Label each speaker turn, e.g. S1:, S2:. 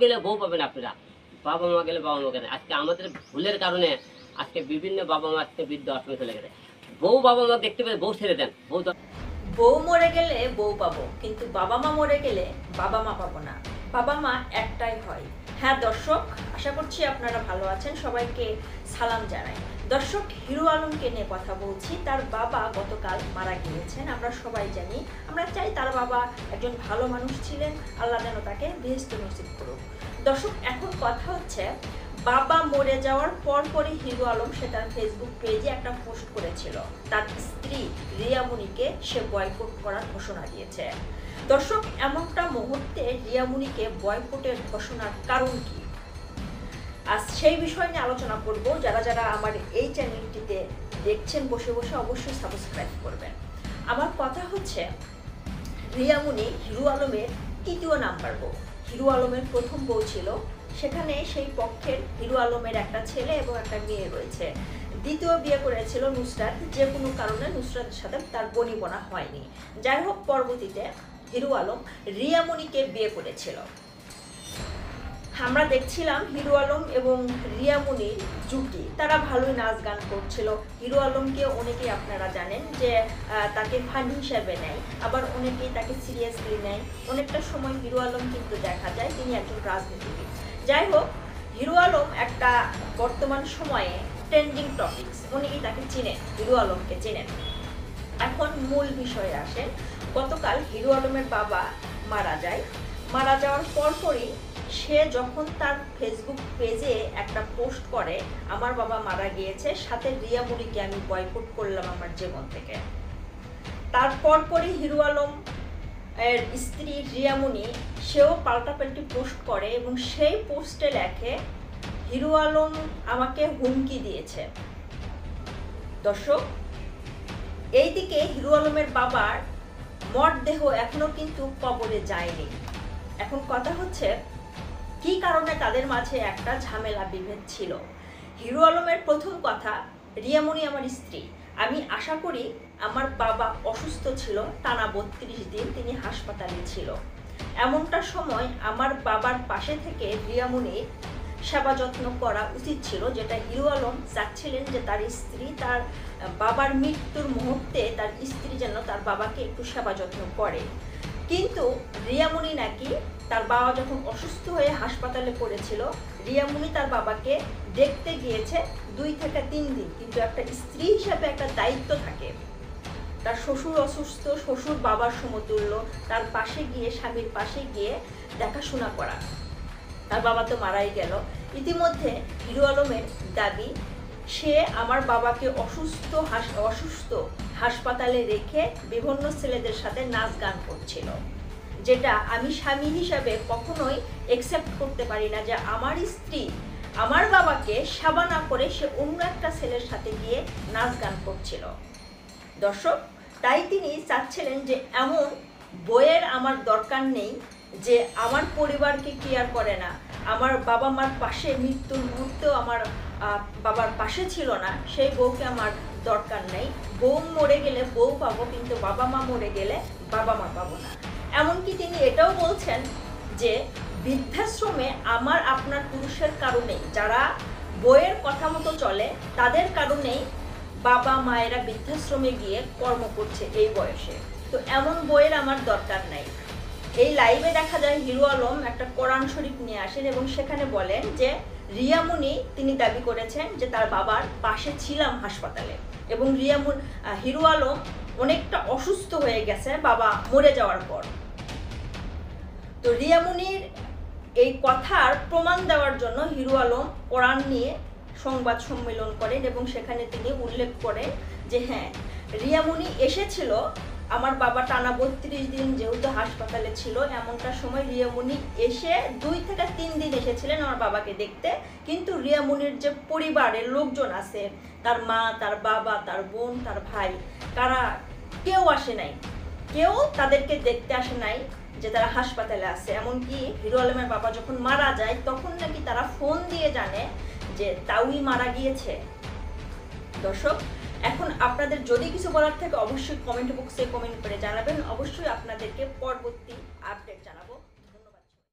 S1: গেলে বউ পাবেন আপনারা, বাবা মা গেলে বাবা মা গেলে। আজকে আমাদের ভুলের কারণে আজকে বিভিন্ন বাবা মা আজকে বৃদ্ধ আশ্রমে চলে গেছে। বউ বাবা মা দেখতে পেলে বউ ছেড়ে দেন,
S2: বউ মরে গেলে বউ পাবো, কিন্তু বাবা মা মরে গেলে বাবা মা পাবো না। বাবা মা একটাই হয়। হ্যাঁ দর্শক, আশা করছি আপনারা ভালো আছেন। সবাইকে সালাম জানাই। দর্শক, হিরো আলমকে নিয়ে কথা বলছি। তার বাবা গতকাল মারা গিয়েছেন, আমরা সবাই জানি। আমরা চাই তার বাবা একজন ভালো মানুষ ছিলেন, আল্লাহ যেন তাকে বেহেশত নসিব করুক। দর্শক, এখন কথা হচ্ছে, বাবা মরে যাওয়ার পরপরই হিরো আলম সে তার ফেসবুক পেজে একটা পোস্ট করেছিল। তার স্ত্রী রিয়ামণিকে সে বয়কট করার ঘোষণা দিয়েছে। দর্শক, এমনটা মুহূর্তে রিয়ামণিকে বয়কটের ঘোষণার কারণ কি, আজ সেই বিষয় নিয়ে আলোচনা করব। যারা যারা আমার এই চ্যানেলটিতে দেখছেন বসে বসে অবশ্যই সাবস্ক্রাইব করবেন। আমার কথা হচ্ছে, রিয়ামণি হিরো আলমের তৃতীয় নাম্বার বউ। হিরো আলমের প্রথম বউ ছিল, সেখানে সেই পক্ষের হিরো আলমের একটা ছেলে এবং একটা মেয়ে রয়েছে। দ্বিতীয় বিয়ে করেছিল নুসরাত, যে কোনো কারণে নুসরাতের সাথে তার বনিবনা হয়নি। যাই হোক, পরবর্তীতে হিরো আলম রিয়ামণিকে বিয়ে করেছিল। আমরা দেখছিলাম হিরো আলম এবং রিয়ামণির জুটি, তারা ভালোই নাচ গান করছিল। হিরো আলমকে অনেকেই আপনারা জানেন যে তাকে ফান হিসাবে নেয়, আবার অনেকেই তাকে সিরিয়াসলি নেয়। অনেকটা সময় হিরো আলম কিন্তু দেখা যায় তিনি একজন রাজনীতিবিদ। যাই হোক, হিরো আলম একটা বর্তমান সময়ে ট্রেন্ডিং টপিকস, অনেকেই তাকে চিনেন, হিরো আলমকে চেনেন। এখন মূল বিষয়ে আসেন। গতকাল হিরো আলমের বাবা মারা যায়। মারা যাওয়ার পরপরই সে যখন তার ফেসবুক পেজে একটা পোস্ট করে, আমার বাবা মারা গিয়েছে, সাথে রিয়ামণিকে আমি বয়কট করলাম আমার জীবন থেকে। তারপরই হিরো আলম এর স্ত্রী রিয়ামণি সেও পাল্টাপাল্টি পোস্ট করে এবং সেই পোস্টে লেখে, হিরো আলম আমাকে হুমকি দিয়েছে। দর্শক, এইদিকে হিরো আলমের বাবার মরদেহ এখনো কিন্তু কবরে যায়নি। এখন কথা হচ্ছে, কি কারণে তাদের মাঝে একটা ঝামেলা বিভেদ ছিল। হিরো আলমের প্রথম কথা, রিয়ামণি আমার স্ত্রী, আমি আশা করি আমার বাবা অসুস্থ ছিল, টানা 32 দিন তিনি হাসপাতালে ছিল। এমনটা সময় আমার বাবার পাশে থেকে রিয়ামণির সেবা যত্ন করা উচিত ছিল, যেটা হিরো আলম চাচ্ছিলেন যে তার স্ত্রী তার বাবার মৃত্যুর মুহূর্তে তার স্ত্রী যেন তার বাবাকে একটু সেবা যত্ন করে। কিন্তু রিয়ামণি নাকি তার বাবা যখন অসুস্থ হয়ে হাসপাতালে পড়েছিল, রিয়ামণি তার বাবাকে দেখতে গিয়েছে 2 থেকে 3 দিন। কিন্তু একটা স্ত্রী হিসাবে একটা দায়িত্ব থাকে, তার শ্বশুর অসুস্থ, শ্বশুর বাবার সমতুল্য, তার পাশে গিয়ে, স্বামীর পাশে গিয়ে দেখাশোনা করা। তার বাবা তো মারাই গেল। ইতিমধ্যে হিরো আলমের দাবি, সে আমার বাবাকে অসুস্থ হাসপাতালে রেখে বিভিন্ন ছেলেদের সাথে নাচ গান করছিল, যেটা আমি স্বামী হিসাবে কখনোই অ্যাকসেপ্ট করতে পারি না, যে আমার স্ত্রী আমার বাবাকে সেবা না করে সে অন্য একটা ছেলের সাথে গিয়ে নাচ গান করছিল। দর্শক, তাই তিনি চাচ্ছিলেন যে এমন বইয়ের আমার দরকার নেই, যে আমার পরিবারকে কেয়ার করে না, আমার বাবা মার পাশে মৃত্যুর মুহূর্তেও আমার বাবার পাশে ছিল না, সেই বউকে আমার দরকার নেই। বউ মরে গেলে বউ পাবো, কিন্তু বাবা মা মরে গেলে বাবা মা পাবো না। এমনকি তিনি এটাও বলছেন যে বৃদ্ধাশ্রমে আমার আপনার পুরুষের কারণেই, যারা বইয়ের কথা মতো চলে, তাদের কারণেই বাবা মায়েরা বৃদ্ধাশ্রমে গিয়ে কর্ম করছে এই বয়সে। তো এমন বইয়ের আমার দরকার নাই। এই লাইভে দেখা যায় হিরো আলম একটা কোরআন শরীফ নিয়ে আসেন এবং সেখানে বলেন যে রিয়ামণি তিনি দাবি করেছেন যে তার বাবার পাশে ছিলাম হাসপাতালে, এবং হিরো আলম অনেকটা অসুস্থ হয়ে গেছে বাবা মরে যাওয়ার পর। তো রিয়ামণির এই কথার প্রমাণ দেওয়ার জন্য হিরো আলম কোরআন নিয়ে সংবাদ সম্মেলন করেন এবং সেখানে তিনি উল্লেখ করেন যে হ্যাঁ, রিয়ামণি এসেছিল, আমার বাবা টানা 32 দিন যেহেতু হাসপাতালে ছিল, এমনটা সময় রিয়ামণি এসে 2 থেকে 3 দিন এসেছিলেন আমার বাবাকে দেখতে। কিন্তু রিয়ামণির যে পরিবারের লোকজন আছে, তার মা, তার বাবা, তার বোন, তার ভাই, তারা কেউ আসে নাই, কেউ তাদেরকে দেখতে আসে নাই যে তারা হাসপাতালে আছে। এমনকি হিরো আলমের বাবা যখন মারা যায়, তখন নাকি তারা ফোন দিয়ে জানে যে তাউই মারা গিয়েছে। দর্শক, এখন আপনাদের যদি কিছু বলার থাকে অবশ্যই কমেন্ট বক্সে কমেন্ট করে জানাবেন। অবশ্যই আপনাদেরকে পরবর্তী আপডেট জানাবো।